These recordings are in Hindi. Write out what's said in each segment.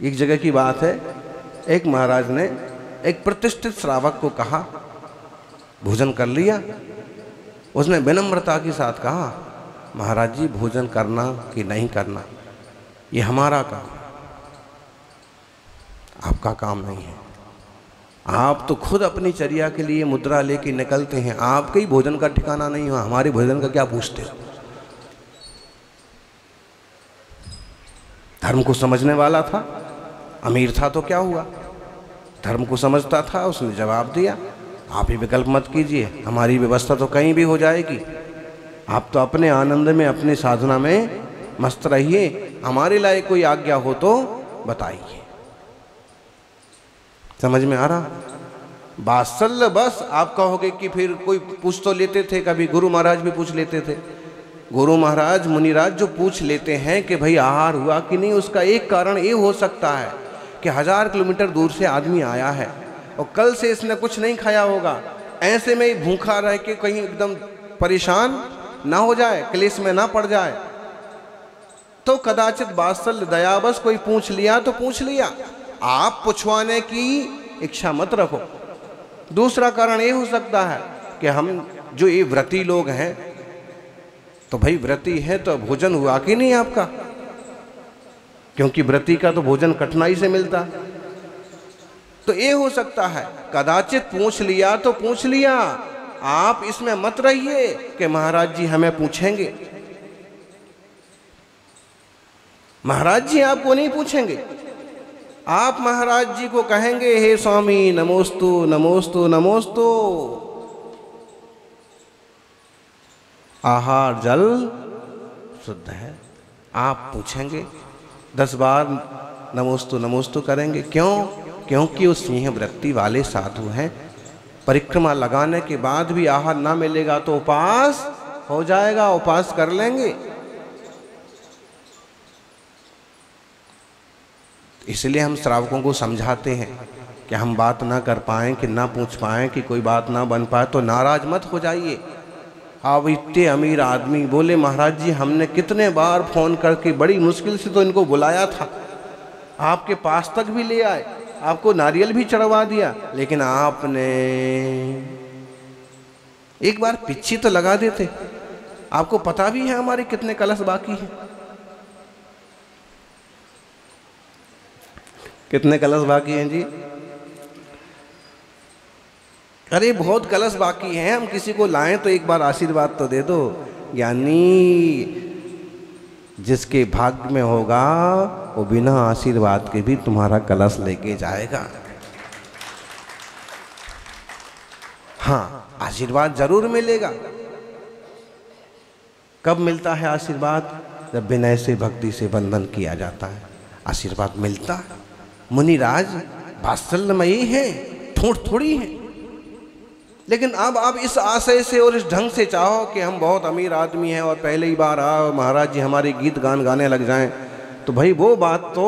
एक जगह की बात है, एक महाराज ने एक प्रतिष्ठित श्रावक को कहा, भोजन कर लिया? उसने विनम्रता के साथ कहा, महाराज जी भोजन करना कि नहीं करना ये हमारा काम, आपका काम नहीं है। आप तो खुद अपनी चर्या के लिए मुद्रा लेके निकलते हैं, आपके ही भोजन का ठिकाना नहीं हुआ, हमारे भोजन का क्या पूछते हो? धर्म को समझने वाला था, अमीर था तो क्या हुआ, धर्म को समझता था, उसने जवाब दिया, आप ही विकल्प मत कीजिए, हमारी व्यवस्था तो कहीं भी हो जाएगी, आप तो अपने आनंद में अपनी साधना में मस्त रहिए, हमारे लायक कोई आज्ञा हो तो बताइए। समझ में आ रहा? बात्सल्य बस आप कहोगे कि फिर कोई पूछ तो लेते थे, कभी गुरु महाराज भी पूछ लेते थे। गुरु महाराज मुनिराज जो पूछ लेते हैं कि भाई आहार हुआ कि नहीं, उसका एक कारण ये हो सकता है कि 1000 किलोमीटर दूर से आदमी आया है और कल से इसने कुछ नहीं खाया होगा, ऐसे में ही भूखा रह के कहीं एकदम परेशान ना हो जाए, क्लेश में ना पड़ जाए, तो कदाचित वात्सल्य दयावश कोई पूछ लिया तो पूछ लिया, आप पूछवाने की इच्छा मत रखो। दूसरा कारण ये हो सकता है कि हम जो ये व्रती लोग हैं, तो भाई व्रती है तो भोजन हुआ कि नहीं आपका, क्योंकि व्रती का तो भोजन कठिनाई से मिलता है, तो ये हो सकता है कदाचित पूछ लिया तो पूछ लिया। आप इसमें मत रहिए कि महाराज जी हमें पूछेंगे, महाराज जी आपको नहीं पूछेंगे, आप महाराज जी को कहेंगे, हे स्वामी नमोस्तु नमोस्तु नमोस्तु, आहार जल शुद्ध है। आप पूछेंगे 10 बार नमोस्तु नमोस्तु करेंगे, क्यों? क्योंकि वो सिंह वृत्ति वाले साधु हैं, परिक्रमा लगाने के बाद भी आहार ना मिलेगा तो उपवास हो जाएगा, उपवास कर लेंगे। इसलिए हम श्रावकों को समझाते हैं कि हम बात ना कर पाएँ, कि ना पूछ पाएँ, कि कोई बात ना बन पाए तो नाराज मत हो जाइए। अब इतने अमीर आदमी बोले, महाराज जी हमने कितने बार फोन करके बड़ी मुश्किल से तो इनको बुलाया था, आपके पास तक भी ले आए, आपको नारियल भी चढ़वा दिया, लेकिन आपने एक बार पिच्छी तो लगा देते। आपको पता भी है हमारे कितने कलश बाकी हैं, कितने कलश बाकी हैं जी? अरे बहुत कलश बाकी हैं, हम किसी को लाएं तो एक बार आशीर्वाद तो दे दो। ज्ञानी जिसके भाग्य में होगा वो बिना आशीर्वाद के भी तुम्हारा कलश लेके जाएगा। हाँ, आशीर्वाद जरूर मिलेगा। कब मिलता है आशीर्वाद? जब विनय से भक्ति से बंधन किया जाता है, आशीर्वाद मिलता है। मुनिराज वात्सल्यमयी है, ठोठ थोड़ी है, लेकिन अब आप इस आशय से और इस ढंग से चाहो कि हम बहुत अमीर आदमी हैं और पहले ही बार आओ महाराज जी हमारे गीत गान गाने लग जाएं, तो भाई वो बात तो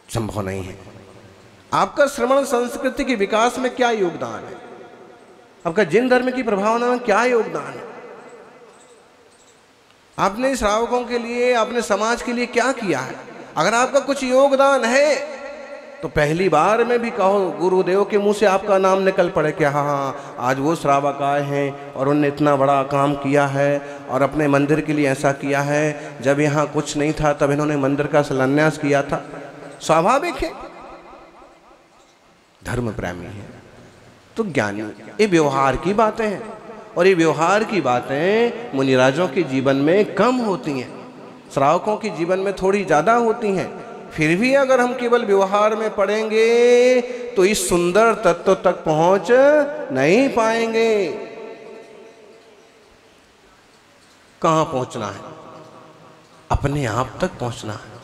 संभव नहीं है। आपका श्रवण संस्कृति के विकास में क्या योगदान है? आपका जिन धर्म की प्रभावना में क्या योगदान है? आपने श्रावकों के लिए, आपने समाज के लिए क्या किया है? अगर आपका कुछ योगदान है तो पहली बार में भी कहो, गुरुदेव के मुंह से आपका नाम निकल पड़े कि हाँ आज वो श्रावक आए हैं और उन्होंने इतना बड़ा काम किया है और अपने मंदिर के लिए ऐसा किया है, जब यहाँ कुछ नहीं था तब इन्होंने मंदिर का शिलान्यास किया था। स्वाभाविक है, धर्म प्रेमी है तो ज्ञानी। ये व्यवहार की बातें हैं और ये व्यवहार की बातें मुनिराजों के जीवन में कम होती हैं, श्रावकों के जीवन में थोड़ी ज़्यादा होती हैं। फिर भी अगर हम केवल व्यवहार में पड़ेंगे तो इस सुंदर तत्व तक पहुंच नहीं पाएंगे। कहाँ पहुंचना है? अपने आप तक पहुंचना है।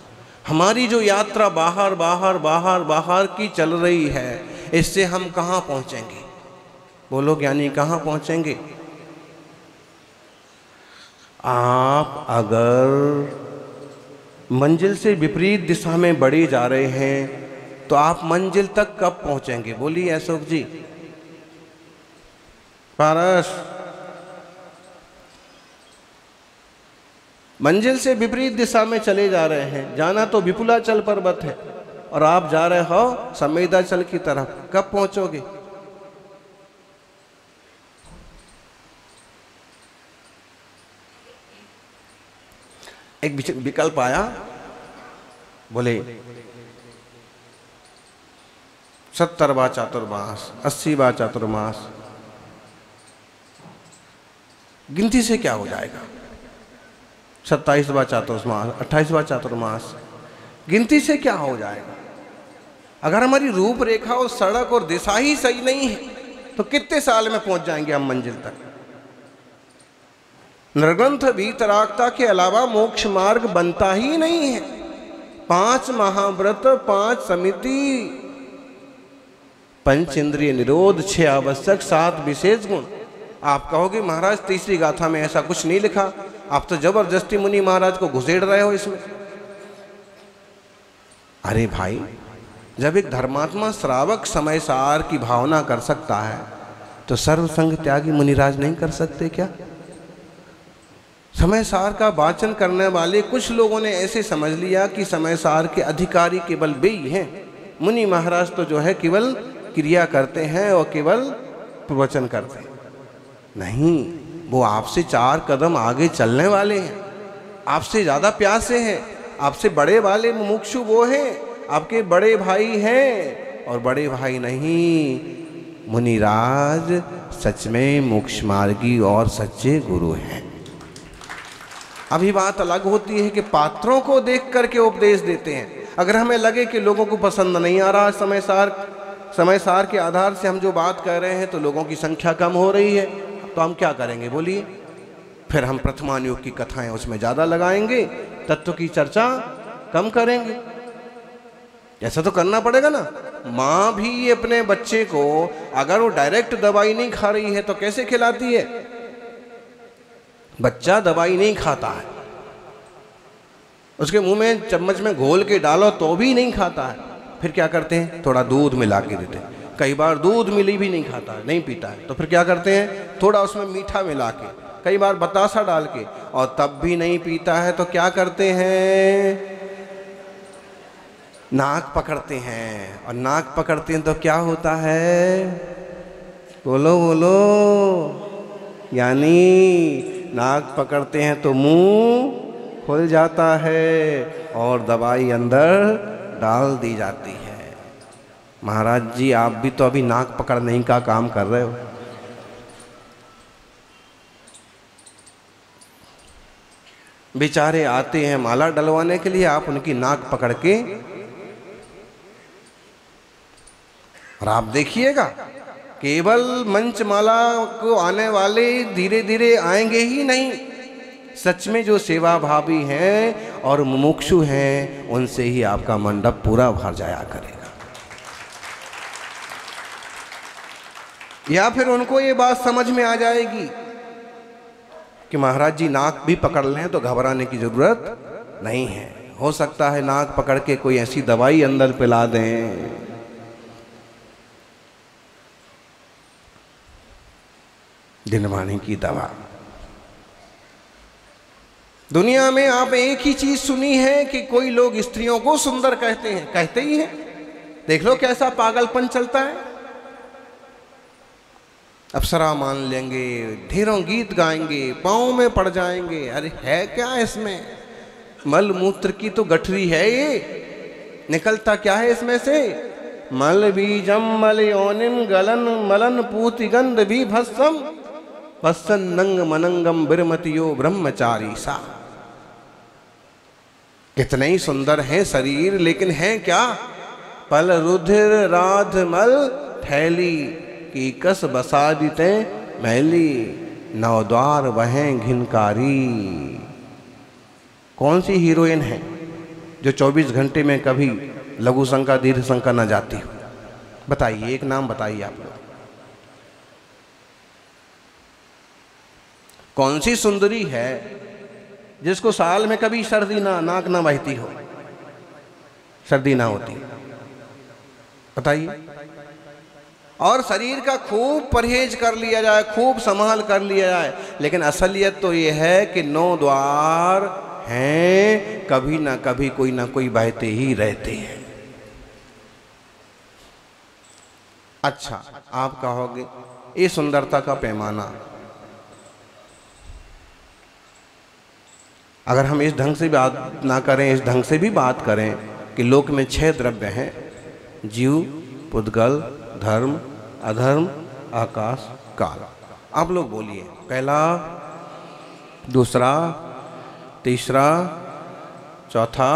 हमारी जो यात्रा बाहर बाहर बाहर बाहर की चल रही है, इससे हम कहाँ पहुंचेंगे? बोलो ज्ञानी, कहाँ पहुंचेंगे? आप अगर मंजिल से विपरीत दिशा में बढ़े जा रहे हैं तो आप मंजिल तक कब पहुंचेंगे? बोलिए अशोक जी। पारस, मंजिल से विपरीत दिशा में चले जा रहे हैं। जाना तो विपुलाचल पर्वत है और आप जा रहे हो संवेदाचल की तरफ। कब पहुंचोगे? एक विकल्प आया, बोले 70वां चातुर्मास, 80वां चातुर्मास, गिनती से क्या हो जाएगा? 27वां चातुर्मास, 28वां चातुर्मास, गिनती से क्या हो जाएगा? अगर हमारी रूपरेखा और सड़क और दिशा ही सही नहीं है तो कितने साल में पहुंच जाएंगे हम मंजिल तक? निर्ग्रंथ वीतरागता के अलावा मोक्ष मार्ग बनता ही नहीं है। 5 महाव्रत, 5 समिति, 5 इंद्रिय निरोध, 6 आवश्यक, 7 विशेष गुण। आप कहोगे महाराज तीसरी गाथा में ऐसा कुछ नहीं लिखा, आप तो जबरदस्ती मुनि महाराज को घुसेड़ रहे हो इसमें। अरे भाई, जब एक धर्मात्मा श्रावक समय सार की भावना कर सकता है तो सर्वसंग त्यागी मुनिराज नहीं कर सकते क्या? समय सार का वाचन करने वाले कुछ लोगों ने ऐसे समझ लिया कि समय सार के अधिकारी केवल वे ही हैं। मुनि महाराज तो जो है केवल क्रिया करते हैं और केवल प्रवचन करते हैं। नहीं, वो आपसे 4 कदम आगे चलने वाले हैं, आपसे ज़्यादा प्यासे हैं, आपसे बड़े वाले मुमुक्षु वो हैं, आपके बड़े भाई हैं। और बड़े भाई नहीं, मुनिराज सच में मोक्ष मार्गी और सच्चे गुरु हैं। अभी बात अलग होती है कि पात्रों को देख करके उपदेश देते हैं। अगर हमें लगे कि लोगों को पसंद नहीं आ रहा समय सार के आधार से हम जो बात कर रहे हैं तो लोगों की संख्या कम हो रही है, तो हम क्या करेंगे बोलिए? फिर हम प्रथमान योग की कथाएं उसमें ज़्यादा लगाएंगे, तत्व की चर्चा कम करेंगे। ऐसा तो करना पड़ेगा ना। माँ भी अपने बच्चे को अगर वो डायरेक्ट दवाई नहीं खा रही है तो कैसे खिलाती है? बच्चा दवाई नहीं खाता है, उसके मुंह में चम्मच में घोल के डालो तो भी नहीं खाता है। फिर क्या करते हैं? थोड़ा दूध मिला के देते हैं। कई बार दूध मिली भी नहीं खाता है, नहीं पीता है, तो फिर क्या करते हैं? थोड़ा उसमें मीठा मिला के, कई बार बतासा डाल के, और तब भी नहीं पीता है तो क्या करते हैं? नाक पकड़ते हैं। और नाक पकड़ते हैं तो क्या होता है? बोलो बोलो। यानी नाक पकड़ते हैं तो मुंह खुल जाता है और दवाई अंदर डाल दी जाती है। महाराज जी, आप भी तो अभी नाक पकड़ने का काम कर रहे हो। बेचारे आते हैं माला डलवाने के लिए, आप उनकी नाक पकड़ के, और आप देखिएगा केवल मंचमाला को आने वाले धीरे धीरे आएंगे ही नहीं, सच में जो सेवा भावी हैं और मुमुक्षु हैं उनसे ही आपका मंडप पूरा भर जाया करेगा। या फिर उनको ये बात समझ में आ जाएगी कि महाराज जी नाक भी पकड़ लें तो घबराने की जरूरत नहीं है। हो सकता है नाक पकड़ के कोई ऐसी दवाई अंदर पिला दें। दिनवाणी की दवा। दुनिया में आप एक ही चीज सुनी है कि कोई लोग स्त्रियों को सुंदर कहते हैं, कहते ही हैं। देख लो कैसा पागलपन चलता है। अप्सरा मान लेंगे, ढेरों गीत गाएंगे, पाँव में पड़ जाएंगे। अरे है क्या इसमें? मल मूत्र की तो गठरी है ये, निकलता क्या है इसमें से? मल बीजम मल योनिम गलन मलन पूति गंध भी भस्सम पस्सन नंग मनंगम बिरमतियो ब्रह्मचारी सा। कितने ही सुंदर है शरीर, लेकिन है क्या? पल रुधिर राध मल थैली की कस बसा दीते मैली नवद्वार वहें घिनकारी। कौन सी हीरोइन है जो 24 घंटे में कभी लघु शंका दीर्घ शंका न जाती हो? बताइए, एक नाम बताइए आप लोग। कौन सी सुंदरी है जिसको साल में कभी सर्दी ना, नाक ना बहती हो, सर्दी ना होती? बताइए। और शरीर का खूब परहेज कर लिया जाए, खूब संभाल कर लिया जाए, लेकिन असलियत तो ये है कि 9 द्वार हैं, कभी ना कभी कोई ना कोई बहते ही रहते हैं। अच्छा, आप कहोगे ये सुंदरता का पैमाना, अगर हम इस ढंग से बात ना करें, इस ढंग से भी बात करें कि लोक में 6 द्रव्य हैं, जीव, पुद्गल, धर्म, अधर्म, आकाश, काल। आप लोग बोलिए, पहला, दूसरा, तीसरा, चौथा,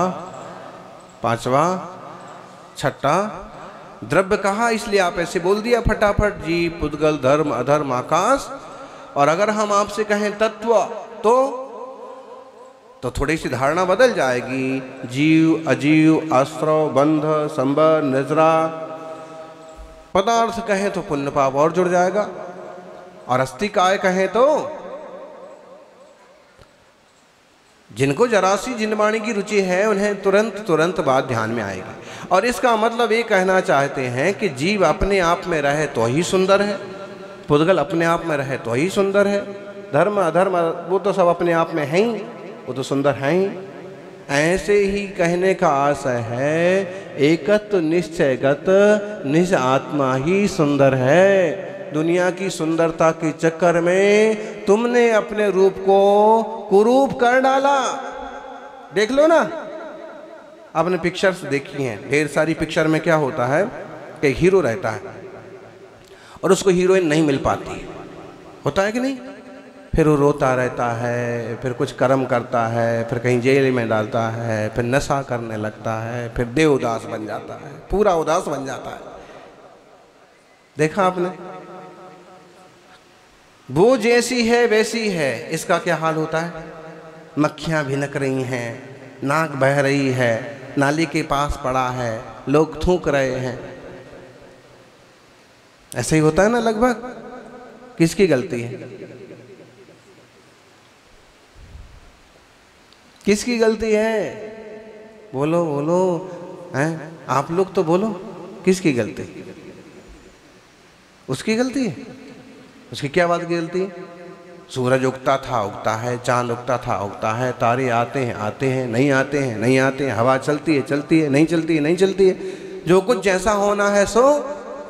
पांचवा, छठा द्रव्य कहा, इसलिए आप ऐसे बोल दिया फटाफट, जीव, पुद्गल, धर्म, अधर्म, आकाश। और अगर हम आपसे कहें तत्व, तो थोड़ी सी धारणा बदल जाएगी। जीव, अजीव, आश्रव, बंध, संबंध, निद्रा, पदार्थ कहें तो पुण्य पाप और जुड़ जाएगा, और अस्थि काय कहें तो जिनको जरा सी जिनवाणी की रुचि है उन्हें तुरंत बात ध्यान में आएगी। और इसका मतलब ये कहना चाहते हैं कि जीव अपने आप में रहे तो ही सुंदर है, पुद्गल अपने आप में रहे तो ही सुंदर है, धर्म अधर्म वो तो सब अपने आप में है ही, वो तो सुंदर है ही। ऐसे ही कहने का आशय है, एकत्व निश्चयगत निज आत्मा ही सुंदर है। दुनिया की सुंदरता के चक्कर में तुमने अपने रूप को कुरूप कर डाला। देख लो ना, आपने पिक्चर्स देखी हैं, ढेर सारी पिक्चर में क्या होता है कि हीरो रहता है और उसको हीरोइन नहीं मिल पाती, होता है कि नहीं? फिर वो रोता रहता है, फिर कुछ कर्म करता है, फिर कहीं जेल में डालता है, फिर नशा करने लगता है, फिर देव उदास बन जाता है, पूरा उदास बन जाता है। देखा आपने? वो जैसी है वैसी है, इसका क्या हाल होता है? मक्खियां भिनक रही हैं, नाक बह रही है, नाली के पास पड़ा है, लोग थूक रहे हैं। ऐसे ही होता है ना लगभग। किसकी गलती है? किसकी गलती है? बोलो बोलो, हैं? आप लोग तो बोलो, किसकी गलती? उसकी गलती है। उसकी क्या बात की गलती है? सूरज उगता था उगता है, चांद उगता था उगता है, तारे आते हैं नहीं आते हैं नहीं आते हैं, हवा चलती है नहीं चलती है नहीं चलती है। जो कुछ जैसा होना है सो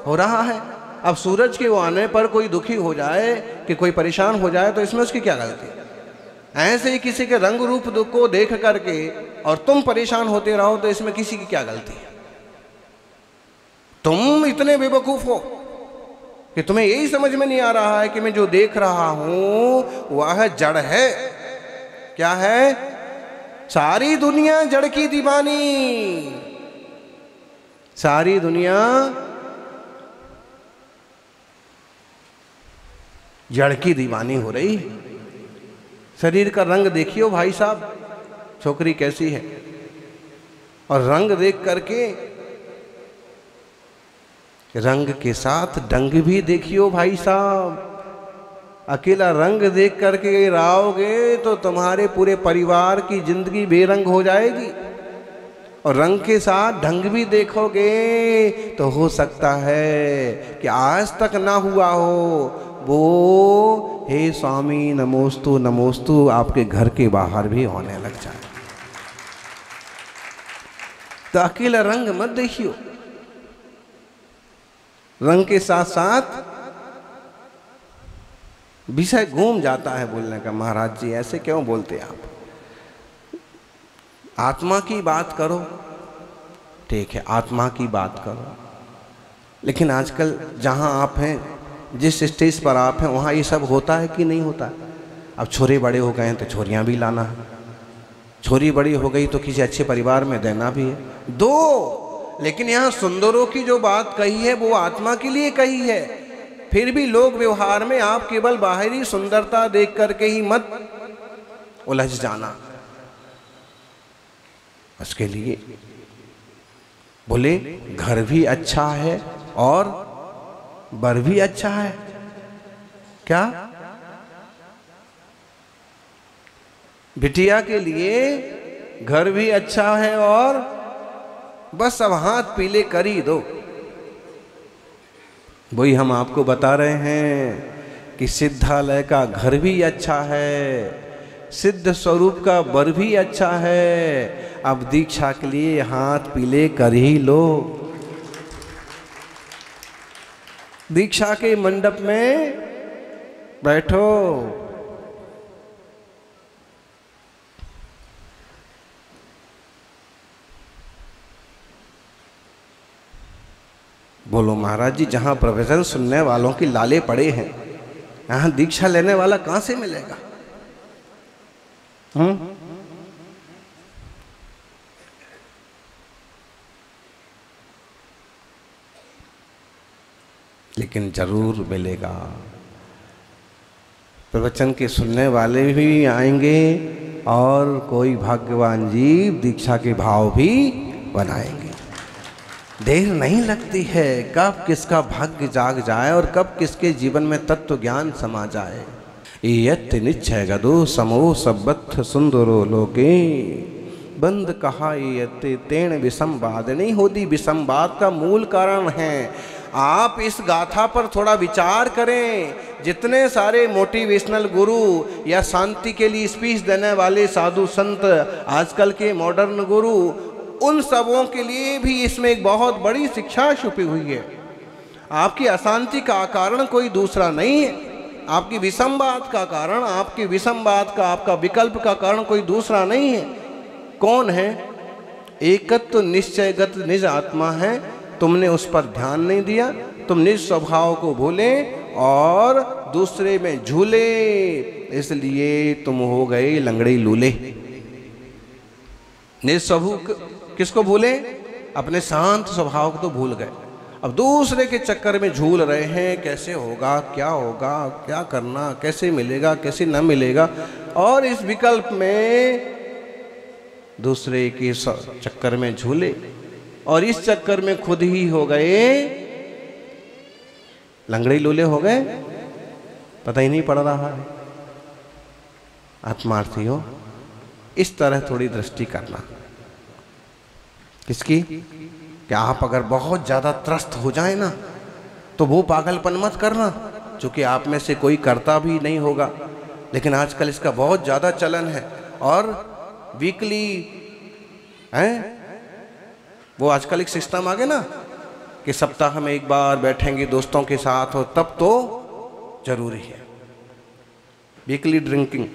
हो रहा है। अब सूरज के वो आने पर कोई दुखी हो जाए कि कोई परेशान हो जाए तो इसमें उसकी क्या गलती है? ऐसे ही किसी के रंग रूप को देख करके और तुम परेशान होते रहो तो इसमें किसी की क्या गलती है? तुम इतने बेवकूफ हो कि तुम्हें यही समझ में नहीं आ रहा है कि मैं जो देख रहा हूं वह जड़ है। क्या है? सारी दुनिया जड़ की दीवानी, सारी दुनिया जड़ की दीवानी हो रही। शरीर का रंग देखियो भाई साहब, छोकरी कैसी है, और रंग देख करके रंग के साथ डंग भी देखियो भाई साहब। अकेला रंग देख करके रहोगे तो तुम्हारे पूरे परिवार की जिंदगी बेरंग हो जाएगी, और रंग के साथ ढंग भी देखोगे तो हो सकता है कि आज तक ना हुआ हो वो हे स्वामी नमोस्तु नमोस्तु आपके घर के बाहर भी होने लग जाए। तो अकेला रंग मत देखियो, रंग के साथ साथ विषय घूम जाता है बोलने का। महाराज जी ऐसे क्यों बोलते आप? आत्मा की बात करो, ठीक है आत्मा की बात करो, लेकिन आजकल जहां आप हैं, जिस स्टेज पर आप हैं, वहाँ ये सब होता है कि नहीं होता? अब छोरे बड़े हो गए हैं तो छोरियाँ भी लाना है, छोरी बड़ी हो गई तो किसी अच्छे परिवार में देना भी है दो। लेकिन यहाँ सुंदरों की जो बात कही है वो आत्मा के लिए कही है। फिर भी लोग व्यवहार में आप केवल बाहरी सुंदरता देख करके ही मत उलझ जाना। उसके लिए बोले घर भी अच्छा है और बर भी अच्छा है। क्या? बिटिया के लिए घर भी अच्छा है और बस अब हाथ पीले कर ही दो। वही हम आपको बता रहे हैं कि सिद्धालय का घर भी अच्छा है, सिद्ध स्वरूप का वर भी अच्छा है। अब दीक्षा के लिए हाथ पीले कर ही लो। दीक्षा के मंडप में बैठो। बोलो महाराज जी, जहां प्रवचन सुनने वालों की लाले पड़े हैं, यहां दीक्षा लेने वाला कहां से मिलेगा? लेकिन जरूर मिलेगा। प्रवचन के सुनने वाले भी आएंगे और कोई भाग्यवान जीव दीक्षा के भाव भी बनाएंगे। देर नहीं लगती है, कब किसका भाग्य जाग जाए और कब किसके जीवन में तत्व ज्ञान समा जाए। यत् निश्चय गदो समो सबथ सुंदरो लोके, बंद कहा यत् तेण विसंवाद। नहीं होती, विसंवाद का मूल कारण है। आप इस गाथा पर थोड़ा विचार करें। जितने सारे मोटिवेशनल गुरु या शांति के लिए स्पीच देने वाले साधु संत, आजकल के मॉडर्न गुरु, उन सबों के लिए भी इसमें एक बहुत बड़ी शिक्षा छुपी हुई है। आपकी अशांति का कारण कोई दूसरा नहीं है। आपकी विसंवाद का कारण, आपकी विसंवाद का, आपका विकल्प का कारण कोई दूसरा नहीं है। कौन है? एकत्व निश्चयगत निज आत्मा है। तुमने उस पर ध्यान नहीं दिया, तुम निज स्वभाव को भूले और दूसरे में झूले, इसलिए तुम हो गए लंगड़े लूले। निज स्वभाव किसको भूले? अपने शांत स्वभाव को तो भूल गए। अब दूसरे के चक्कर में झूल रहे हैं, कैसे होगा, क्या होगा, क्या करना, कैसे मिलेगा, कैसे न मिलेगा, और इस विकल्प में दूसरे के चक्कर में झूले और इस चक्कर में खुद ही हो गए लंगड़े लूले हो गए, पता ही नहीं पड़ रहा है। आत्मार्थी हो, इस तरह थोड़ी दृष्टि करना। किसकी? कि आप अगर बहुत ज़्यादा त्रस्त हो जाए ना, तो वो पागलपन मत करना, क्योंकि आप में से कोई करता भी नहीं होगा, लेकिन आजकल इसका बहुत ज़्यादा चलन है। और वीकली हैं, वो आजकल एक सिस्टम आ गया ना कि सप्ताह में एक बार बैठेंगे दोस्तों के साथ, और तब तो जरूरी है वीकली ड्रिंकिंग।